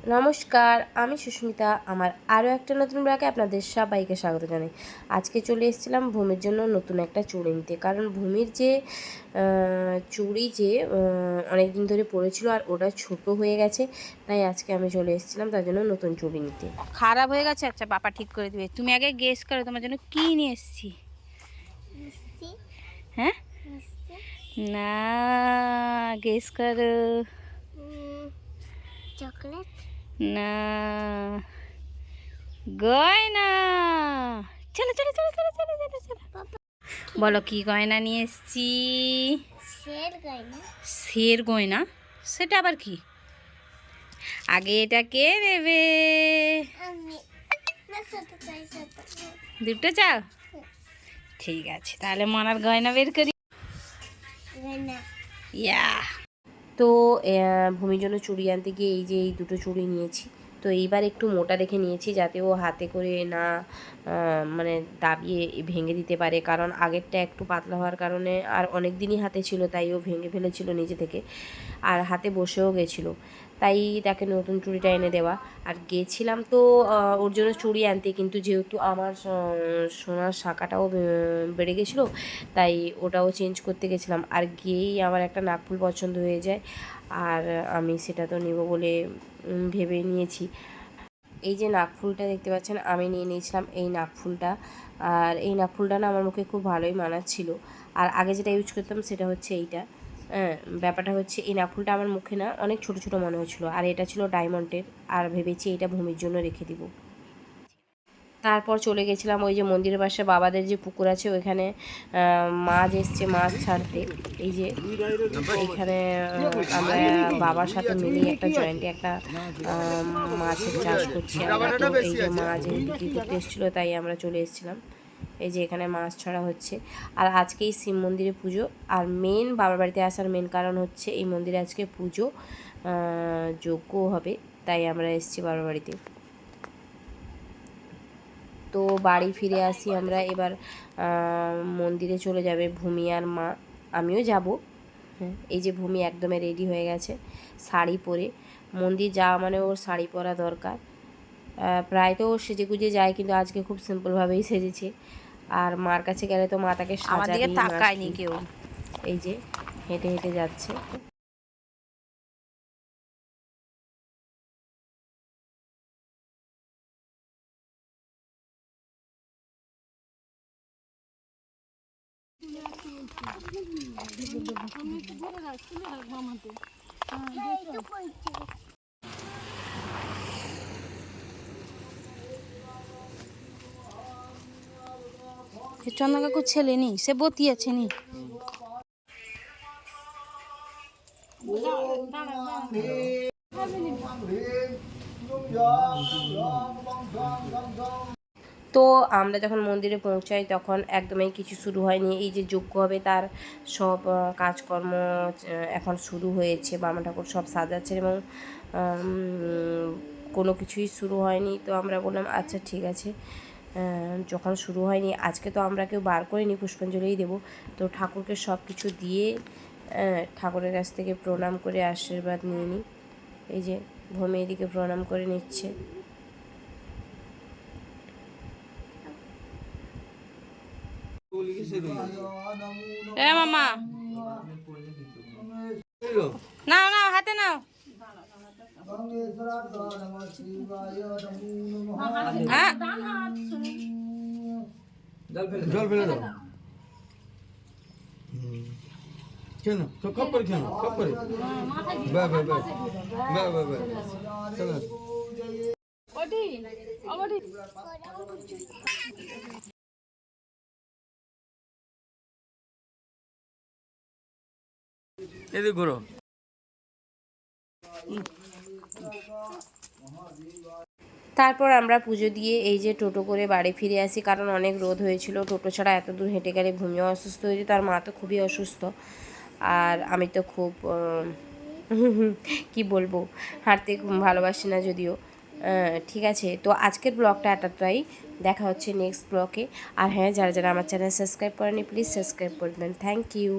নমস্কার, আমি সুস্মিতা। আমার আরও একটা নতুন ব্লগে আপনাদের সবাইকে স্বাগত জানাই। আজকে চলে এসেছিলাম ভূমির জন্য নতুন একটা চুড়ি নিতে, কারণ ভূমির যে চুড়ি অনেক দিন ধরে পড়েছিল আর ওটা ছোট হয়ে গেছে, তাই আজকে আমি চলে এসেছিলাম তার জন্য নতুন চুড়ি নিতে। খারাপ হয়ে গেছে, আচ্ছা বাবা ঠিক করে দেবে। তুমি আগে গেস করো তোমার জন্য কি নিয়ে এসেছি। হ্যাঁ না, গেস করো। চকলেট না, গয়না। চলো চলো চলো চলো চলো চলো চলো, বলো কি গয়না নিয়ে এসেছি। শের গয়না। শের গয়না? সেটা আবার কি? আগে এটা কে নেবে? আমি চাই। দুটো চাও? ঠিক আছে, তাহলে মনার গয়না বের করি। ইয়া, তো ভূমির জন্য চুড়ি আনতে গিয়ে এই দুটো চুড়ি নিয়েছি। তো এইবার একটু মোটা দেখে নিয়েছি, যাতে ও হাতে করে না মানে দাবিয়ে ভেঙে দিতে পারে, কারণ আগেরটা একটু পাতলা হওয়ার কারণে আর অনেক দিনই হাতে ছিল, তাই ও ভেঙে ফেলেছিল নিজে থেকে, আর হাতে বসেও গেছিলো। তাই তাকে নতুন চুড়িটা এনে দেওয়া। আর গেছিলাম তো ওর জন্য চুড়ি আনতে, কিন্তু যেহেতু আমার সোনার শাঁখাটাও বেড়ে গেছিলো, তাই ওটাও চেঞ্জ করতে গেছিলাম। আর গিয়েই আমার একটা নাকফুল পছন্দ হয়ে যায়, আর আমি সেটা তো নেব বলে ভেবে নিয়েছি। এই যে নাকফুলটা দেখতে পাচ্ছেন, আমি নিয়ে নিয়েছিলাম এই নাকফুলটা। আর এই নাকফুলটা না আমার মুখে খুব ভালোই মানাচ্ছিল। আর আগে যেটা ইউজ করতাম সেটা হচ্ছে এইটা। হ্যাঁ, ব্যাপারটা হচ্ছে এই নাকফুলটা আমার মুখে না অনেক ছোট ছোট মনে হচ্ছিলো, আর এটা ছিল ডায়মন্ডের, আর ভেবেছি এটা ভূমির জন্য রেখে দিব। তারপর চলে গেছিলাম ওই যে মন্দিরের পাশে বাবাদের যে পুকুর আছে, ওইখানে মাছ এসছে মাছ ছাড়তে। এই যে এইখানে আমরা বাবার সাথে মিলিয়ে একটা জয়েন্টে একটা মাছের চাষ করছি আমরা। তো এই যে মাছ বিক্রি করতে এসেছিলো, তাই আমরা চলে এসেছিলাম। এই যে এখানে মাছ ছাড়া হচ্ছে। আর আজকেই শিব মন্দিরে পুজো। আর মেন বাবার বাড়িতে আসার মেন কারণ হচ্ছে এই মন্দিরে আজকে পুজো, যজ্ঞ হবে, তাই আমরা এসেছি বাবার বাড়িতে। তো বাড়ি ফিরে আসি আমরা। এবার মন্দিরে চলে যাবে ভূমি আর মা, আমিও যাব। হ্যাঁ, এই যে ভূমি একদমই রেডি হয়ে গেছে শাড়ি পরে। মন্দির যাওয়া মানে ওর শাড়ি পরা দরকার। প্রায় তো ও সেজে গুজে যায়, কিন্তু আজকে খুব সিম্পলভাবেই সেজেছে। আর মার কাছে গেলে তো মা তাকে সাজাবেই। তাকায়নি কেউ। এই যে হেঁটে হেঁটে যাচ্ছে। চন্দন কাকুর ছেলে নি, সে বতি আছে নি। তো আমরা যখন মন্দিরে পৌঁছাই তখন একদমই কিছু শুরু হয়নি। এই যে যজ্ঞ হবে তার সব কাজকর্ম এখন শুরু হয়েছে। বামা ঠাকুর সব সাজাচ্ছেন এবং কোনো কিছুই শুরু হয়নি। তো আমরা বললাম আচ্ছা ঠিক আছে, যখন শুরু হয়নি, আজকে তো আমরা কেউ বার করিনি, পুষ্পাঞ্জলিই দেবো। তো ঠাকুরকে সব কিছু দিয়ে ঠাকুরের কাছ থেকে প্রণাম করে আশীর্বাদ নিয়ে নিই। এই যে ভূমি এদিকে প্রণাম করে নিচ্ছে। মামা নাও নাও, হাতে নাও। জল ফেলে দাও। কেন তো কপ করে কেন কপ করে বাহ বাহ বাহ বাহ বাহ বাহ চলো। এদিকে ঘুরো। তারপর আমরা পুজো দিয়ে এই যে টোটো করে বাড়ি ফিরে আসি, কারণ অনেক রোদ হয়েছিল। টোটো ছাড়া এত দূর হেঁটে গেলে ভূমিও অসুস্থ হয়ে যেত, আর মা তো খুবই অসুস্থ। আর আমি তো খুব কি বলবো, হাঁটতে ভালোবাসি না যদিও। ঠিক আছে, তো আজকের ব্লগটা এতটাই। দেখা হচ্ছে নেক্সট ব্লগে। আর হ্যাঁ, যারা যারা আমার চ্যানেল সাবস্ক্রাইব করেনি প্লিজ সাবস্ক্রাইব করে দেবেন। Thank you.